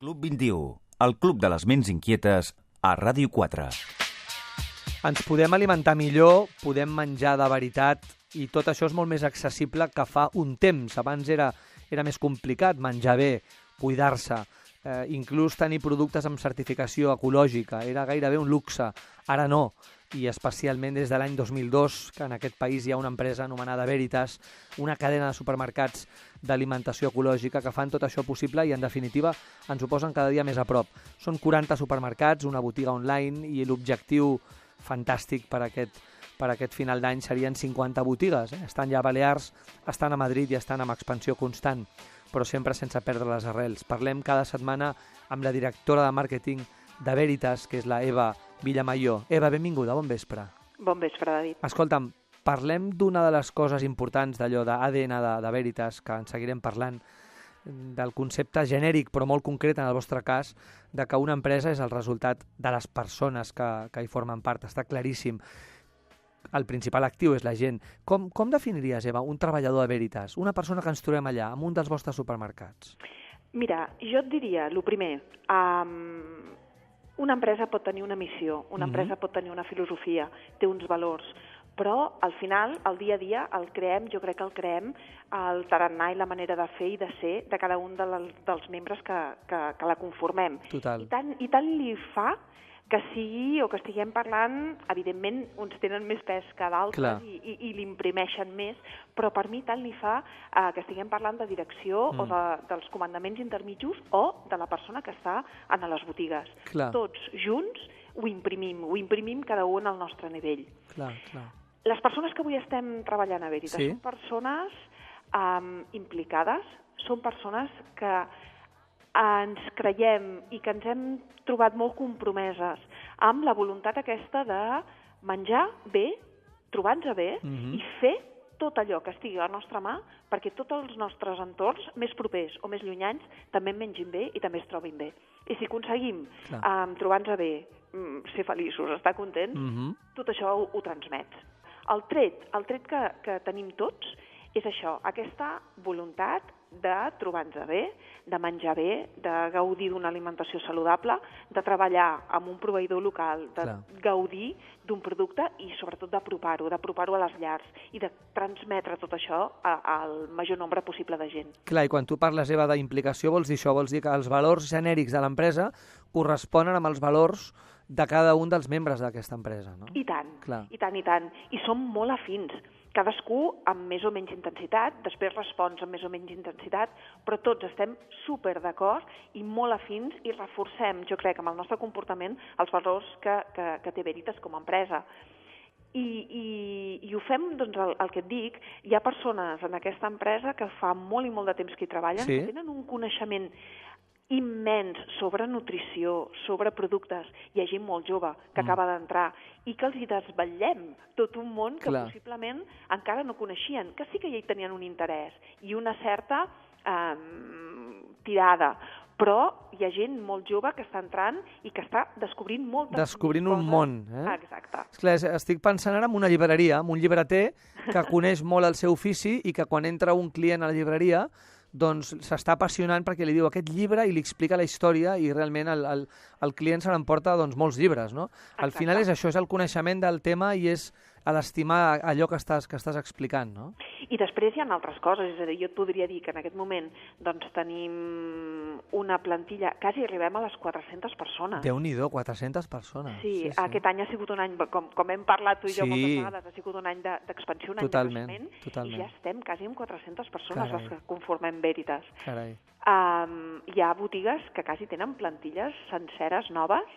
Club 21, el club de les ments inquietes a Ràdio 4. Ens podem alimentar millor, podem menjar de veritat i tot això és molt més accessible que fa un temps. Abans era més complicat menjar bé, cuidar-se, inclús tenir productes amb certificació ecològica. Era gairebé un luxe, ara no. I especialment des de l'any 2002, que en aquest país hi ha una empresa anomenada Veritas, una cadena de supermercats d'alimentació ecològica que fan tot això possible i, en definitiva, ens ho posen cada dia més a prop. Són 40 supermercats, una botiga online i l'objectiu fantàstic per aquest final d'any serien 50 botigues. Estan ja a Balears, estan a Madrid i estan amb expansió constant, però sempre sense perdre les arrels. Parlem cada setmana amb la directora de màrqueting de Veritas, que és la Eva Villamajor. Eva, benvinguda, bon vespre. Bon vespre, David. Escolta'm, parlem d'una de les coses importants d'allò d'ADN de Veritas, que en seguirem parlant, del concepte genèric, però molt concret en el vostre cas, de que una empresa és el resultat de les persones que hi formen part. Està claríssim. El principal actiu és la gent. Com definiries, Eva, un treballador de Veritas, una persona que ens trobem allà, en un dels vostres supermercats? Mira, jo et diria, el primer, una empresa pot tenir una missió, una empresa pot tenir una filosofia, té uns valors, però al final, el dia a dia, jo crec que el creem el tarannà i la manera de fer i de ser de cada un dels membres que la conformem. Total. I tant li fa que sigui o que estiguem parlant, evidentment, uns tenen més pes que d'altres i l'imprimeixen més, però per mi tant li fa que estiguem parlant de direcció o dels comandaments intermitjos o de la persona que està a les botigues. Clar. Tots junts ho imprimim cada un al nostre nivell. Clar. Les persones que avui estem treballant a Veritas són persones implicades, són persones que ens creiem i que ens hem trobat molt compromeses amb la voluntat aquesta de menjar bé, trobar-nos bé i fer tot allò que estigui a la nostra mà perquè tots els nostres entorns més propers o més llunyans també mengin bé i també es trobin bé. I si aconseguim trobar-nos bé, ser feliços, estar contents, tot això ho transmets. El tret que tenim tots és això, aquesta voluntat de trobar-nos bé, de menjar bé, de gaudir d'una alimentació saludable, de treballar amb un proveïdor local, de gaudir d'un producte i sobretot d'apropar-ho a les llars i de transmetre tot això al major nombre possible de gent. Clar, i quan tu parles, Eva, d'implicació, vols dir això? Vols dir que els valors genèrics de l'empresa corresponen amb els valors de cada un dels membres d'aquesta empresa, no? I tant, clar. I tant. I som molt afins. Cadascú amb més o menys intensitat, després respons amb més o menys intensitat, però tots estem super d'acord i molt afins i reforcem, jo crec, amb el nostre comportament, els valors que té Veritas com a empresa. I ho fem, doncs, el que et dic, hi ha persones en aquesta empresa que fa molt i molt de temps que hi treballen, que tenen un coneixement immens sobre nutrició, sobre productes. Hi ha gent molt jove que acaba d'entrar i que els hi desvetllem tot un món que possiblement encara no coneixien, que sí que ja hi tenien un interès i una certa tirada. Però hi ha gent molt jove que està entrant i que està descobrint moltes Descobrint coses. Un món. Exacte. Esclar, estic pensant ara en una llibreria, en un llibreter que coneix molt el seu ofici i que quan entra un client a la llibreria doncs s'està apassionant perquè li diu aquest llibre i li explica la història i realment el client se n'emporta doncs, molts llibres, no? Al final és això, és el coneixement del tema i és l'estimar allò que estàs explicant, no? I després hi ha altres coses, és a dir, jo et podria dir que en aquest moment doncs, tenim una plantilla, quasi arribem a les 400 persones. Déu-n'hi-do, 400 persones. Sí, aquest any ha sigut un any, com hem parlat tu i jo moltes vegades, ha sigut un any d'expansió, un any de creixement, i ja estem quasi amb 400 persones les que conformem Veritas. Carai. Hi ha botigues que quasi tenen plantilles senceres noves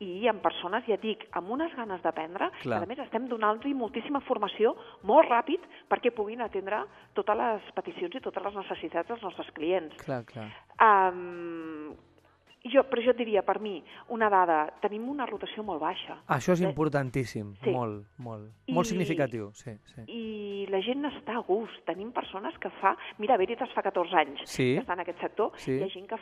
i amb persones, ja dic, amb unes ganes d'aprendre, que a més estem donant-li moltíssima formació molt ràpid perquè puguin atendre totes les peticions i totes les necessitats dels nostres clients. Clar. Però jo et diria, per mi, una dada, tenim una rotació molt baixa. Això és importantíssim, molt. Molt significatiu, sí. I la gent està a gust. Tenim persones que Mira, Veritas fa 14 anys que està en aquest sector, i hi ha gent que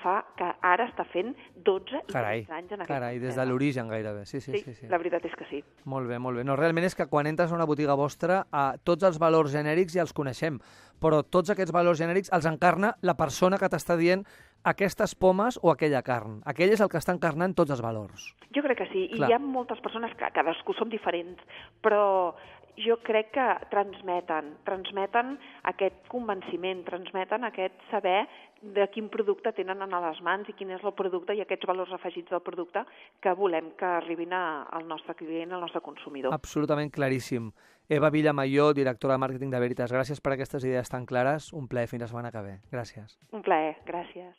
ara està fent 12 i 13 anys en aquest sector. Carai, des de l'origen gairebé, sí. La veritat és que sí. Molt bé. No, realment és que quan entres a una botiga vostra, tots els valors genèrics ja els coneixem, però tots aquests valors genèrics els encarna la persona que t'està dient aquestes pomes o aquella carn. Aquell és el que està encarnant tots els valors. Jo crec que sí, Clar. I hi ha moltes persones que cadascú som diferents, però jo crec que transmeten aquest convenciment, transmeten aquest saber de quin producte tenen a les mans i quin és el producte i aquests valors afegits del producte que volem que arribin al nostre client, al nostre consumidor. Absolutament claríssim. Eva Villamalló, directora de màrqueting de Veritas, gràcies per aquestes idees tan clares. Un plaer, fins la setmana que ve. Gràcies. Un plaer, gràcies.